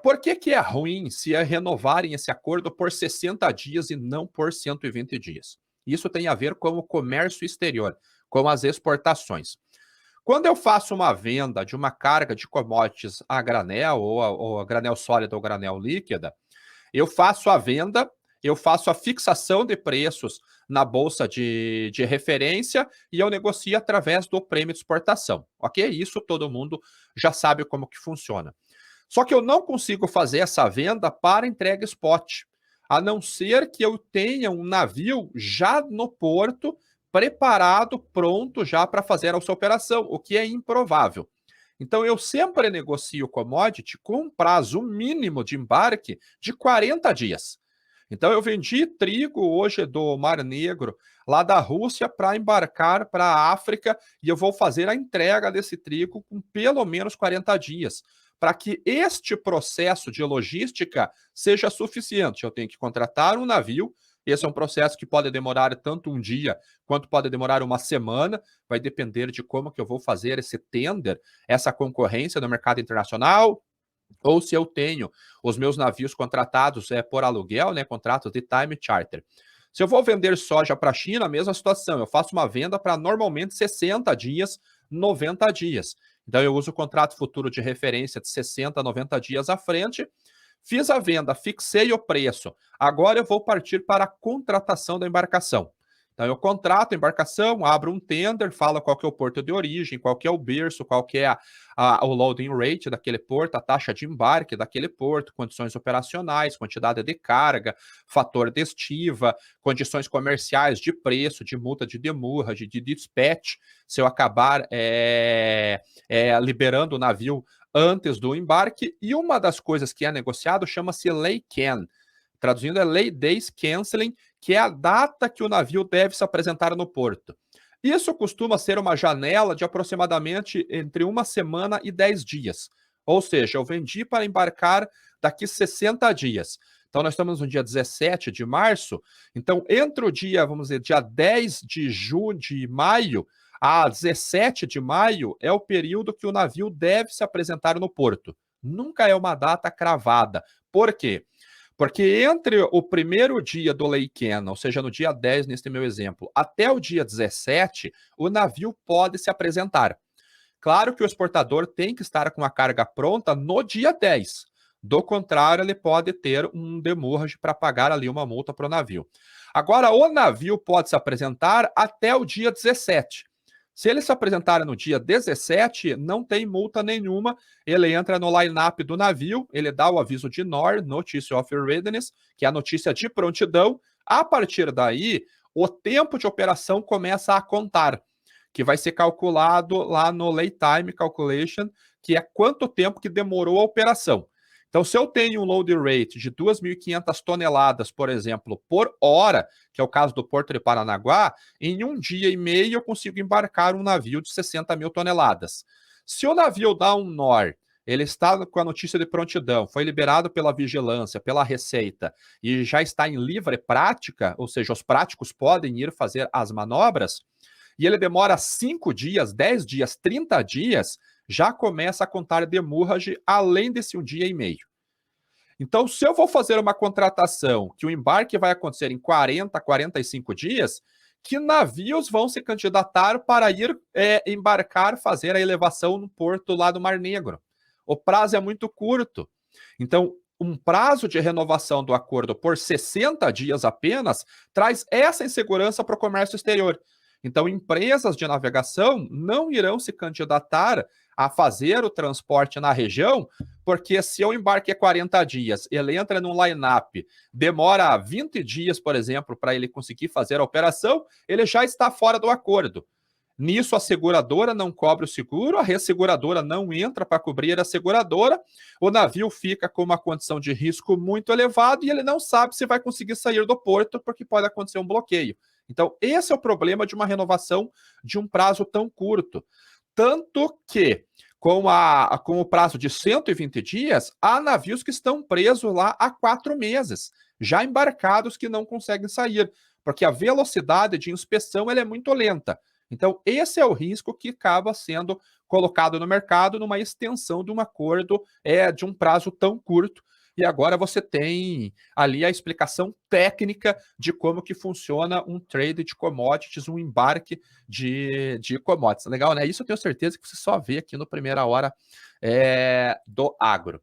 Por que é ruim se renovarem esse acordo por 60 dias e não por 120 dias? Isso tem a ver com o comércio exterior, com as exportações. Quando eu faço uma venda de uma carga de commodities a granel, ou a granel sólida ou granel líquida, eu faço a venda, eu faço a fixação de preços na bolsa de referência e eu negocio através do prêmio de exportação, ok? Isso todo mundo já sabe como que funciona. Só que eu não consigo fazer essa venda para entrega spot, a não ser que eu tenha um navio já no porto, preparado, pronto já para fazer essa operação, o que é improvável. Então eu sempre negocio commodity com um prazo mínimo de embarque de 40 dias. Então eu vendi trigo hoje do Mar Negro, lá da Rússia, para embarcar para a África, e eu vou fazer a entrega desse trigo com pelo menos 40 dias, para que este processo de logística seja suficiente. Eu tenho que contratar um navio. Esse é um processo que pode demorar tanto um dia quanto pode demorar uma semana, vai depender de como que eu vou fazer esse tender, essa concorrência no mercado internacional, ou se eu tenho os meus navios contratados por aluguel, né, contratos de time charter. Se eu vou vender soja para a China, a mesma situação, eu faço uma venda para normalmente 60 dias, 90 dias. Então eu uso o contrato futuro de referência de 60, 90 dias à frente, fiz a venda, fixei o preço, agora eu vou partir para a contratação da embarcação. Então eu contrato a embarcação, abro um tender, falo qual que é o porto de origem, qual que é o berço, qual que é o loading rate daquele porto, a taxa de embarque daquele porto, condições operacionais, quantidade de carga, fator de estiva, condições comerciais de preço, de multa de demurrage, de dispatch, se eu acabar liberando o navio antes do embarque. E uma das coisas que é negociado chama-se lay-can, traduzindo é lay days canceling, que é a data que o navio deve se apresentar no porto. Isso costuma ser uma janela de aproximadamente entre uma semana e 10 dias. Ou seja, eu vendi para embarcar daqui 60 dias. Então, nós estamos no dia 17 de março. Então, entre o dia, vamos dizer, dia 10 de maio a 17 de maio é o período que o navio deve se apresentar no porto. Nunca é uma data cravada. Por quê? Porque entre o primeiro dia do lay-can, ou seja, no dia 10, neste meu exemplo, até o dia 17, o navio pode se apresentar. Claro que o exportador tem que estar com a carga pronta no dia 10. Do contrário, ele pode ter um demurrage para pagar ali uma multa para o navio. Agora, o navio pode se apresentar até o dia 17. Se ele se apresentar no dia 17, não tem multa nenhuma, ele entra no line-up do navio, ele dá o aviso de NOR, Notice of Readiness, que é a notícia de prontidão. A partir daí, o tempo de operação começa a contar, que vai ser calculado lá no Lay Time Calculation, que é quanto tempo que demorou a operação. Então, se eu tenho um load rate de 2.500 toneladas, por exemplo, por hora, que é o caso do Porto de Paranaguá, em um dia e meio eu consigo embarcar um navio de 60 mil toneladas. Se o navio dá um NOR, ele está com a notícia de prontidão, foi liberado pela vigilância, pela Receita, e já está em livre prática, ou seja, os práticos podem ir fazer as manobras, e ele demora 5 dias, 10 dias, 30 dias, já começa a contar demurrage além desse um dia e meio. Então, se eu vou fazer uma contratação que o embarque vai acontecer em 40, 45 dias, que navios vão se candidatar para ir embarcar, fazer a elevação no porto lá do Mar Negro? O prazo é muito curto. Então, um prazo de renovação do acordo por 60 dias apenas traz essa insegurança para o comércio exterior. Então, empresas de navegação não irão se candidatar a fazer o transporte na região, porque se o embarque é 40 dias, ele entra num line-up, demora 20 dias, por exemplo, para ele conseguir fazer a operação, ele já está fora do acordo. Nisso, a seguradora não cobre o seguro, a resseguradora não entra para cobrir a seguradora, o navio fica com uma condição de risco muito elevada e ele não sabe se vai conseguir sair do porto, porque pode acontecer um bloqueio. Então, esse é o problema de uma renovação de um prazo tão curto. Tanto que, com o prazo de 120 dias, há navios que estão presos lá há 4 meses, já embarcados, que não conseguem sair, porque a velocidade de inspeção ela é muito lenta. Então, esse é o risco que acaba sendo colocado no mercado numa extensão de um acordo de um prazo tão curto. E agora você tem ali a explicação técnica de como que funciona um trade de commodities, um embarque de commodities. Legal, né? Isso eu tenho certeza que você só vê aqui no Primeira Hora do Agro.